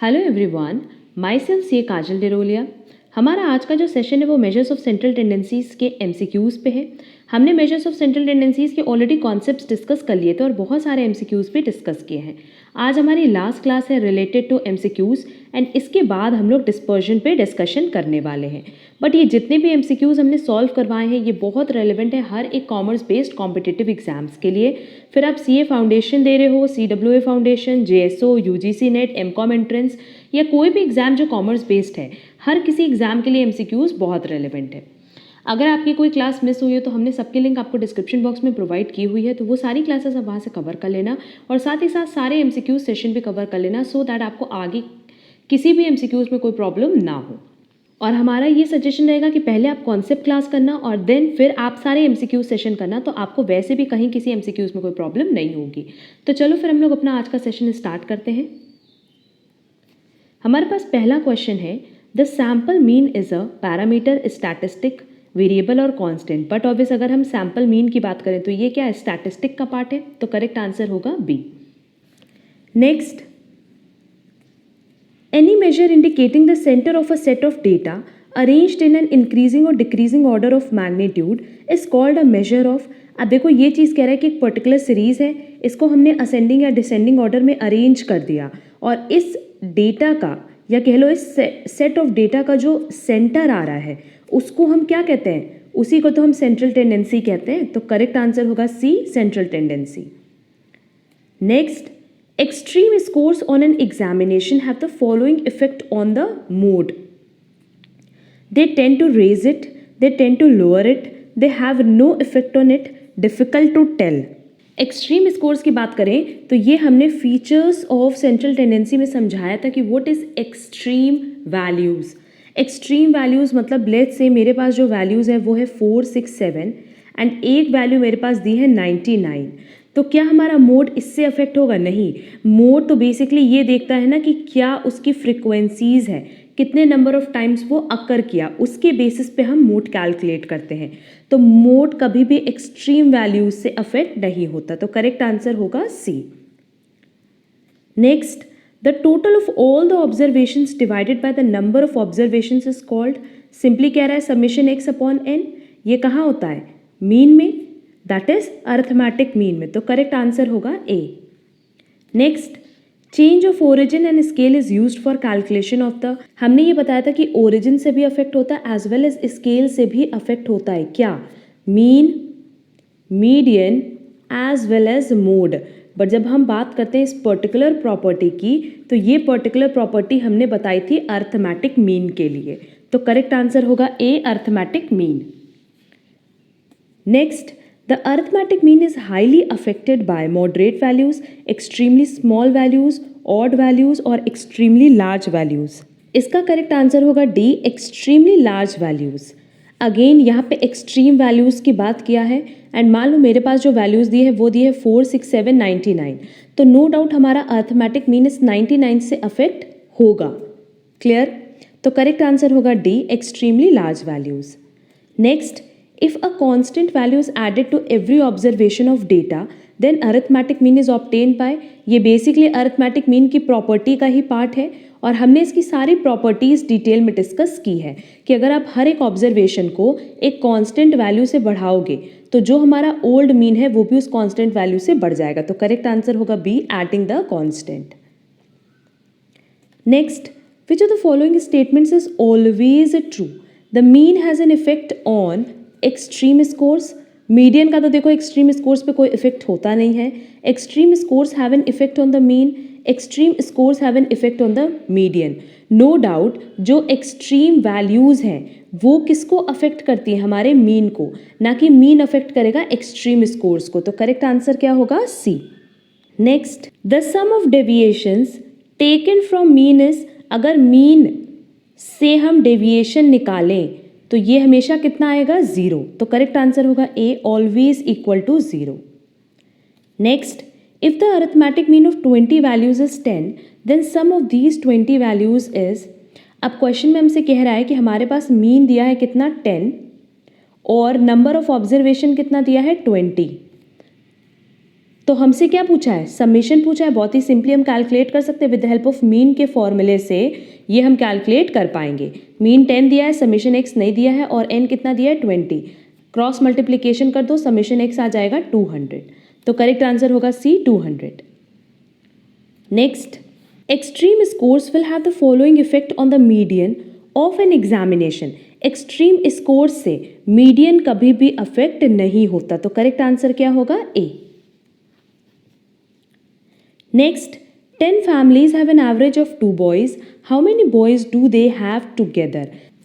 Hello everyone, my self सी काजल डिरोलिया। हमारा आज का जो सेशन है वो मेजर्स ऑफ सेंट्रल टेंडेंसीज़ के एमसीक्यूज़ पे है। हमने मेजर्स ऑफ सेंट्रल टेंडेंसीज़ के ऑलरेडी कॉन्सेप्ट्स डिस्कस कर लिए थे और बहुत सारे एमसीक्यूज़ भी डिस्कस किए हैं। आज हमारी लास्ट क्लास है रिलेटेड टू एमसीक्यूज़ एंड इसके बाद हम लोग डिस्पर्जन पे डिस्कशन करने वाले हैं। बट ये जितने भी एमसीक्यूज़ हमने सॉल्व करवाए हैं ये बहुत रेलिवेंट है हर एक कॉमर्स बेस्ड कॉम्पिटिटिव एग्जाम्स के लिए। फिर आप सीए फाउंडेशन दे रहे हो, CWA foundation, JSO, UGC NET, MCom entrance या कोई भी एग्ज़ाम जो कॉमर्स बेस्ड है, हर किसी एग्ज़ाम के लिए एमसीक्यूज़ बहुत रेलिवेंट है। अगर आपकी कोई क्लास मिस हुई है तो हमने सबके लिंक आपको डिस्क्रिप्शन बॉक्स में प्रोवाइड की हुई है, तो वो सारी क्लासेस आप वहाँ से कवर कर लेना और साथ ही साथ सारे एमसीक्यूज़ सेशन भी कवर कर लेना सो दैट आपको आगे किसी भी एमसीक्यूज़ में कोई प्रॉब्लम ना हो। और हमारा ये सजेशन रहेगा कि पहले आप कॉन्सेप्ट क्लास करना और देन फिर आप सारे एमसीक्यू सेशन करना, तो आपको वैसे भी कहीं किसी एमसीक्यूज़ में कोई प्रॉब्लम नहीं होगी। तो चलो फिर हम लोग अपना आज का सेशन स्टार्ट करते हैं। हमारे पास पहला क्वेश्चन है, the sample mean is a parameter, statistic, variable और कांस्टेंट। बट ऑब्वियस अगर हम सैम्पल मीन की बात करें तो ये क्या है, स्टैटिस्टिक का पार्ट है, तो करेक्ट आंसर होगा B. Next, any measure indicating the center of a set of data arranged in an increasing or decreasing order of magnitude is called a measure of। अब देखो ये चीज़ कह रहा है कि एक पर्टिकुलर सीरीज़ है, इसको हमने असेंडिंग या डिसेंडिंग ऑर्डर में अरेंज कर दिया और इस डेटा का या कह लो इस सेट ऑफ डेटा का जो सेंटर आ रहा है उसको हम क्या कहते हैं, उसी को तो हम सेंट्रल टेंडेंसी कहते हैं। तो करेक्ट आंसर होगा C, central tendency. Next, extreme scores on an examination have the following effect on the mode. They tend to raise it, they tend to lower it, they have no effect on it, difficult to tell. Extreme scores की बात करें तो ये हमने features of central tendency में समझाया था कि what is extreme values. Extreme values मतलब लेट्स से मेरे पास जो वैल्यूज़ है वो है 4, 6, 7 एंड एक वैल्यू मेरे पास दी है 99। तो क्या हमारा मोड इससे अफेक्ट होगा? नहीं। मोड तो बेसिकली ये देखता है ना कि क्या उसकी फ्रिक्वेंसीज़ है, कितने नंबर ऑफ टाइम्स वो अकर किया, उसके बेसिस पे हम मोड कैलकुलेट करते हैं। तो मोड कभी भी एक्सट्रीम वैल्यूज से अफेक्ट नहीं होता। तो करेक्ट आंसर होगा C. Next, the total of all the observations divided by the number of observations is called. Simply कह रहा है समेशन एक्स अपॉन एन। ये कहाँ होता है? मीन में, दैट इज अरिथमेटिक मीन में। तो करेक्ट आंसर होगा A. Next, change of origin and scale is used for calculation of the. हमने ये बताया था कि ओरिजिन से भी अफेक्ट होता है एज वेल एज स्केल से भी अफेक्ट होता है। क्या? Mean, median as well as mode. But जब हम बात करते हैं इस पर्टिकुलर प्रॉपर्टी की तो ये पर्टिकुलर प्रॉपर्टी हमने बताई थी अरिथमेटिक मीन के लिए। तो करेक्ट आंसर होगा A, arithmetic mean. Next, the arithmetic mean is highly affected by moderate values, extremely small values, odd values और extremely large values। इसका करेक्ट आंसर होगा D, extremely large values। Again यहाँ पे extreme values की बात किया है एंड मान लो मेरे पास जो वैल्यूज़ दी है वो दी है 4, 6, 7, 99। तो नो डाउट हमारा अरिथमेटिक मीन इस 99 से अफेक्ट होगा। क्लियर? तो करेक्ट आंसर होगा D, extremely large values. Next, if a constant value is added to every observation of data then arithmetic mean is obtained by। ये बेसिकली arithmetic mean की property का ही part है और हमने इसकी सारी प्रॉपर्टीज़ डिटेल में डिस्कस की है कि अगर आप हर एक ऑब्जर्वेशन को एक कांस्टेंट वैल्यू से बढ़ाओगे तो जो हमारा ओल्ड मीन है वो भी उस कांस्टेंट वैल्यू से बढ़ जाएगा। तो करेक्ट आंसर होगा B, adding the constant. Next, which of the following statements is always true? The mean has an effect on extreme scores. Median का तो देखो एक्सट्रीम स्कोर्स पे कोई इफेक्ट होता नहीं है। Extreme scores have an effect on the mean, extreme scores have an effect on the median. No doubt जो extreme values हैं वो किसको अफेक्ट करती हैं? हमारे मीन को, ना कि मीन अफेक्ट करेगा एक्सट्रीम स्कोर्स को। तो करेक्ट आंसर क्या होगा? C. Next, the sum of deviations taken from mean is. अगर मीन से हम डेविएशन निकालें तो ये हमेशा कितना आएगा? 0। तो करेक्ट आंसर होगा A, always equal to 0। Next, if the arithmetic mean of 20 values is 10 then sum of these 20 values is. अब क्वेश्चन में हमसे कह रहा है कि हमारे पास मीन दिया है कितना? 10 और नंबर ऑफ ऑब्जर्वेशन कितना दिया है? 20। तो हमसे क्या पूछा है, समेशन पूछा है। बहुत ही सिंपली हम कैलकुलेट कर सकते हैं with the help of mean के फॉर्मूले से, ये हम कैलकुलेट कर पाएंगे। मीन 10 दिया है, समेशन एक्स नहीं दिया है, और एन कितना दिया है 20। क्रॉस मल्टीप्लिकेशन कर दो, समेशन एक्स आ जाएगा 200। तो करेक्ट आंसर होगा सी 200। Next, extreme scores will have the following effect on the median of an examination. Extreme scores से मीडियन कभी भी अफेक्ट नहीं होता, तो करेक्ट आंसर क्या होगा, ए। Next, 10 families have an average of 2 boys. How many boys do they have together?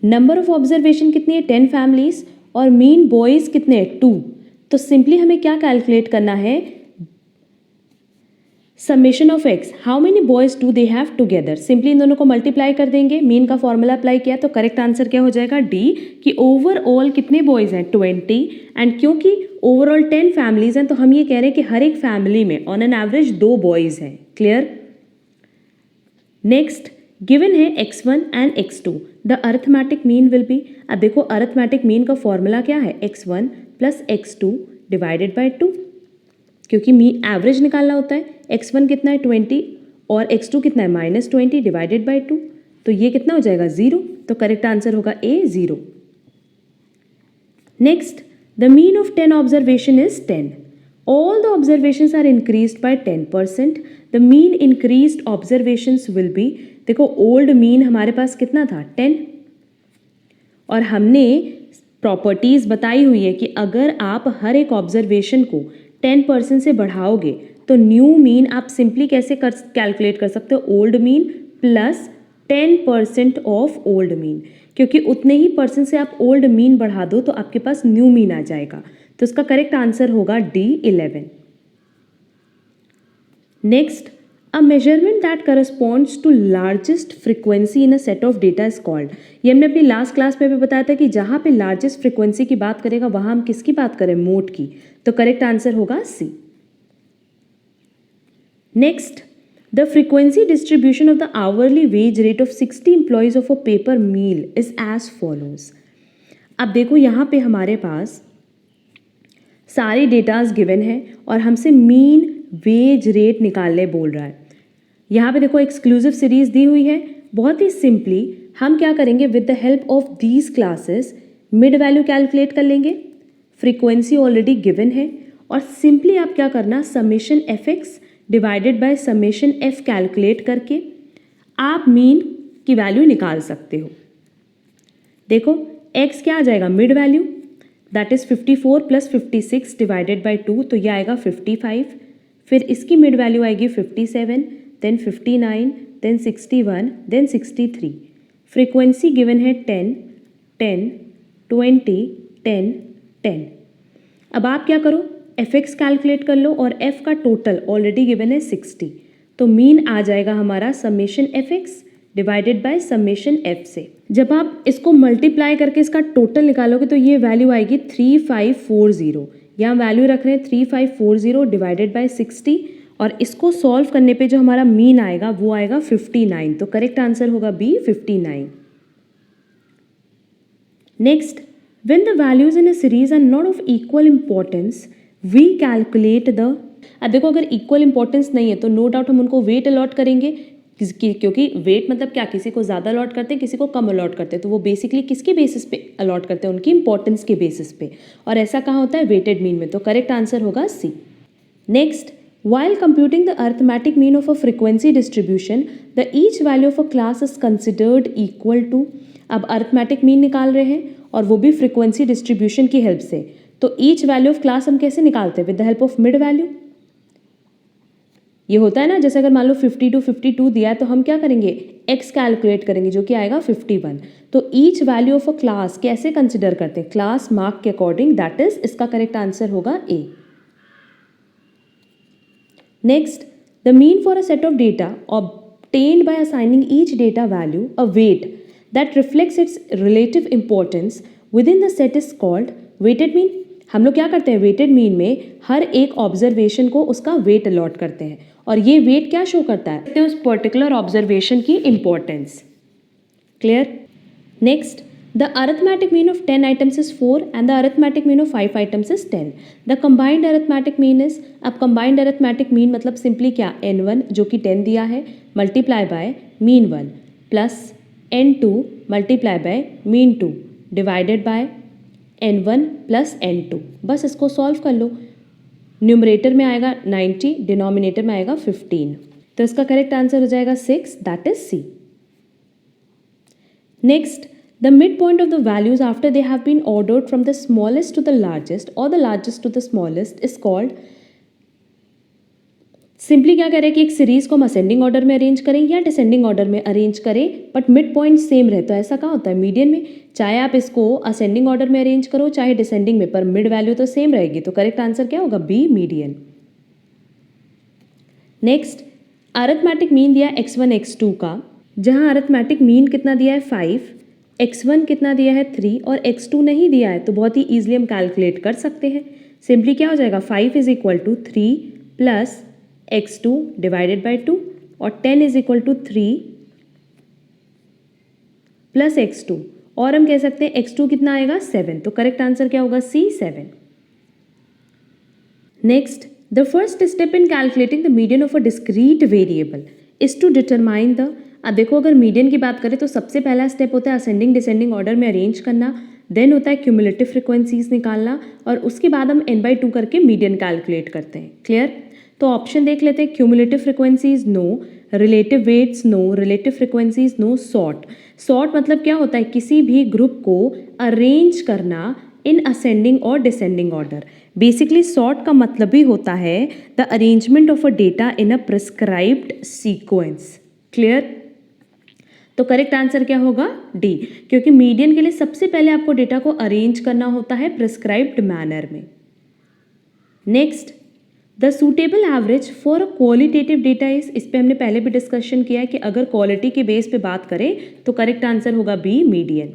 Number of observation कितनी है, 10 families, और mean boys कितने हैं, 2। तो सिंपली हमें क्या कैलकुलेट करना है, summation of X, how many boys do they have together. Simply इन दोनों को मल्टीप्लाई कर देंगे, मीन का फॉर्मूला अप्लाई किया, तो करेक्ट आंसर क्या हो जाएगा, डी, कि ओवरऑल कितने बॉयज हैं, 20। एंड क्योंकि ओवरऑल 10 फैमिलीज हैं, तो हम ये कह रहे हैं कि हर एक फैमिली में ऑन एन एवरेज 2 बॉयज हैं। क्लियर। नेक्स्ट, गिवन है x1 and x2, the arithmetic mean will be. अब देखो अरिथमेटिक मीन का फॉर्मूला क्या है, x1 plus x2 divided by 2, क्योंकि मीन एवरेज निकालना होता है। x1 कितना है 20 और x2 कितना है -20 डिवाइडेड बाई 2, तो ये कितना हो जाएगा 0। तो करेक्ट आंसर होगा A 0। Next, the mean of 10 observation is 10। All the observations are increased by 10%। The mean increased observations will be, देखो ओल्ड मीन हमारे पास कितना था 10, और हमने प्रॉपर्टीज बताई हुई है कि अगर आप हर एक ऑब्जर्वेशन को 10% से बढ़ाओगे तो न्यू मीन आप सिंपली कैसे कैलकुलेट कर सकते हो, old mean plus 10% of old mean, क्योंकि उतने ही परसेंट से आप ओल्ड मीन बढ़ा दो तो आपके पास न्यू मीन आ जाएगा। तो इसका करेक्ट आंसर होगा D 11। Next, a measurement that corresponds to largest frequency in a set of data is called. ये हमने अपनी लास्ट क्लास में भी बताया था कि जहाँ पे लार्जेस्ट फ्रिक्वेंसी की बात करेगा वहाँ हम किसकी बात करें, मोड की। तो करेक्ट आंसर होगा C. Next, the frequency distribution of the hourly wage rate of 60 employees of a paper mill is as follows. अब देखो यहाँ पे हमारे पास सारे डेटाज गिवन है और हमसे मीन वेज रेट निकालने बोल रहा है। यहाँ पे देखो एक्सक्लूसिव सीरीज दी हुई है। बहुत ही सिंपली हम क्या करेंगे, with the help of these classes mid value calculate कर लेंगे। फ्रीक्वेंसी ऑलरेडी गिवन है और सिंपली आप क्या करना, summation F x divided by summation F calculate करके आप मीन की वैल्यू निकाल सकते हो। देखो x क्या आ जाएगा, mid value, that is 54 plus 56 divided by 2, तो ये आएगा 55। फिर इसकी मिड वैल्यू आएगी 57, then 59, then 61, then 63। Frequency given है 10, 10, 20, 10, 10। अब आप क्या करो, एफ एक्स कैलकुलेट कर लो और एफ का टोटल ऑलरेडी गिवन है 60, तो मीन आ जाएगा हमारा summation F x divided by summation F से। जब आप इसको मल्टीप्लाई करके इसका टोटल निकालोगे तो ये वैल्यू आएगी 3540। यहाँ वैल्यू रख रहे हैं 3540 डिवाइडेड बाय 60, और इसको सॉल्व करने पे जो हमारा मीन आएगा वो आएगा 59। तो करेक्ट आंसर होगा B 59। Next, when the values in a series are not of equal importance we calculate the। अब देखो अगर इक्वल इंपॉर्टेंस नहीं है तो नो डाउट हम उनको वेट अलॉट करेंगे, क्योंकि वेट मतलब क्या, किसी को ज़्यादा अलॉट करते हैं किसी को कम अलॉट करते हैं, तो वो बेसिकली किसके बेसिस पे अलॉट करते हैं, उनकी इंपॉर्टेंस के बेसिस पे, और ऐसा कहाँ होता है, वेटेड मीन में। तो करेक्ट आंसर होगा C. Next, while computing the arithmetic mean of a frequency distribution the each value of a class is considered equal to। अब अरिथमेटिक मीन निकाल रहे हैं और वो भी फ्रीक्वेंसी डिस्ट्रीब्यूशन की हेल्प से, तो ईच वैल्यू ऑफ क्लास हम कैसे निकालते हैं, with the help of mid value. ये होता है ना, जैसे अगर मान लो 52 52 दिया है तो हम क्या करेंगे, x कैलकुलेट करेंगे जो कि आएगा 51। तो each value of a class कैसे कंसिडर करते हैं, क्लास मार्क के अकॉर्डिंग, दैट इज इसका करेक्ट आंसर होगा ए। Next, the mean for a set of data obtained by assigning each data value a weight that reflects its relative importance within the set is called weighted mean। हम लोग क्या करते हैं, weighted mean में हर एक observation को उसका wait allot करते हैं, और ये वेट क्या शो करता है, उस पर्टिकुलर ऑब्जर्वेशन की importance. Clear. Next, The arithmetic mean of 10 items is 4 and the arithmetic mean of 5 items is 10. The combined arithmetic mean is, अब combined arithmetic mean मतलब simply क्या, n1 जो कि 10 दिया है multiply by mean 1 plus n2 multiply by mean 2 divided by n1 plus n2. बस इसको solve कर लो. न्यूमरेटर में आएगा 90, डिनोमिनेटर में आएगा 15. तो इसका करेक्ट आंसर हो जाएगा 6, that is C. Next, the midpoint of the values after they have been ordered from the smallest to the largest or the largest to the smallest is called. Simply क्या करें कि एक series को हम ascending order में arrange करें या descending order में अरेंज करें, बट मिड पॉइंट सेम रहे. तो ऐसा क्या होता है मीडियन में, चाहे आप इसको असेंडिंग ऑर्डर में अरेंज करो चाहे डिसेंडिंग में, पर मिड वैल्यू तो सेम रहेगी. तो करेक्ट आंसर क्या होगा, B, median. Next, arithmetic mean दिया x1 x2 का, जहां अरिथमेटिक मीन कितना दिया है 5, x1 कितना दिया है 3 और x2 नहीं दिया है, तो बहुत ही ईजिली हम कैलकुलेट कर सकते हैं. सिंपली क्या हो जाएगा, 5 is equal to 3 plus x2 divided by 2 और 10 is equal to 3 plus x2, और हम कह सकते हैं x2 कितना आएगा 7. तो करेक्ट आंसर क्या होगा, C, 7. Next, the first step in calculating the median of a discrete variable is to determine the. अब देखो अगर मीडियन की बात करें तो सबसे पहला स्टेप होता है असेंडिंग डिसेंडिंग ऑर्डर में अरेंज करना, देन होता है क्यूमुलेटिव फ्रिक्वेंसीज निकालना, और उसके बाद हम n/2 करके मीडियन कैलकुलेट करते हैं. क्लियर. तो ऑप्शन देख लेते हैं. Cumulative frequencies no, relative weights no, relative frequencies no, sort. Sort मतलब क्या होता है, किसी भी ग्रुप को अरेंज करना इन असेंडिंग और डिसेंडिंग ऑर्डर. बेसिकली सॉर्ट का मतलब ही होता है the arrangement of a data in a prescribed sequence. Clear. तो करेक्ट आंसर क्या होगा, डी, क्योंकि मीडियन के लिए सबसे पहले आपको डेटा को अरेंज करना होता है प्रिस्क्राइब्ड मैनर में. Next, the suitable average for a qualitative data is, इस पे हमने पहले भी डिस्कशन किया है कि अगर क्वालिटी के बेस पे बात करें तो करेक्ट आंसर होगा B, median.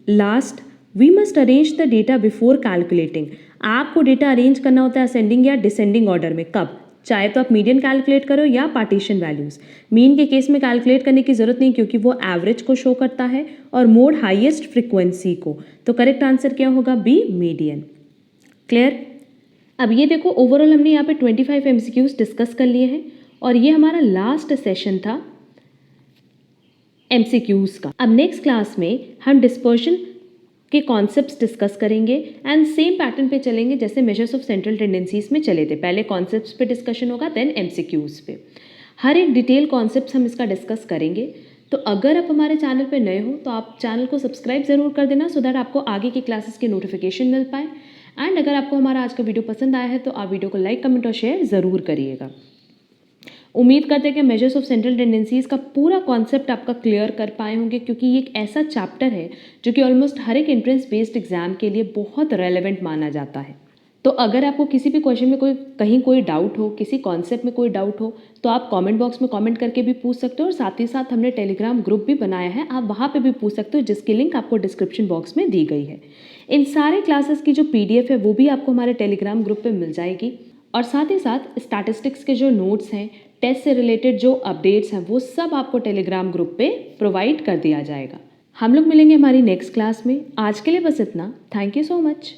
Last, we must arrange the data before calculating. आपको डेटा अरेंज करना होता है असेंडिंग या डिसेंडिंग ऑर्डर में. कब, चाहे तो आप मीडियन कैलकुलेट करो या पार्टीशन वैल्यूज. मीन के केस में कैलकुलेट करने की जरूरत नहीं क्योंकि वो एवरेज को शो करता है और मोड हाईएस्ट फ्रीक्वेंसी को. तो करेक्ट आंसर क्या होगा, बी, मीडियन. क्लियर. अब ये देखो ओवरऑल हमने यहाँ पे 25 MCQs डिस्कस कर लिए हैं और ये हमारा लास्ट सेशन था MCQs का. अब नेक्स्ट क्लास में हम डिस्पर्शन के कॉन्सेप्ट्स डिस्कस करेंगे एंड सेम पैटर्न पे चलेंगे जैसे मेजर्स ऑफ सेंट्रल टेंडेंसीज में चले थे. पहले कॉन्सेप्ट्स पे डिस्कशन होगा, देन MCQs पे. हर एक डिटेल कॉन्सेप्ट्स हम इसका डिस्कस करेंगे. तो अगर आप हमारे चैनल पे नए हो तो आप चैनल को सब्सक्राइब ज़रूर कर देना सो दैट आपको आगे की क्लासेस की नोटिफिकेशन मिल पाए. एंड अगर आपको हमारा आज का वीडियो पसंद आया है तो आप वीडियो को लाइक, कमेंट और शेयर ज़रूर करिएगा. उम्मीद करते हैं कि मेजर्स ऑफ सेंट्रल टेंडेंसीज का पूरा कॉन्सेप्ट आपका क्लियर कर पाए होंगे, क्योंकि ये एक ऐसा चैप्टर है जो कि ऑलमोस्ट हर एक एंट्रेंस बेस्ड एग्जाम के लिए बहुत रेलेवेंट माना जाता है. तो अगर आपको किसी भी क्वेश्चन में कहीं कोई डाउट हो, किसी कॉन्सेप्ट में कोई डाउट हो, तो आप कमेंट बॉक्स में कमेंट करके भी पूछ सकते हो. और साथ ही साथ हमने टेलीग्राम ग्रुप भी बनाया है, आप वहाँ पे भी पूछ सकते हो, जिसकी लिंक आपको डिस्क्रिप्शन बॉक्स में दी गई है. इन सारे क्लासेस की जो PDF है वो भी आपको हमारे टेलीग्राम ग्रुप पे मिल जाएगी. और साथ ही साथ स्टैटिस्टिक्स के जो नोट्स हैं, टेस्ट से रिलेटेड जो अपडेट्स हैं, वो सब आपको टेलीग्राम ग्रुप पे प्रोवाइड कर दिया जाएगा. हम लोग मिलेंगे हमारी नेक्स्ट क्लास में. आज के लिए बस इतना. Thank you so much.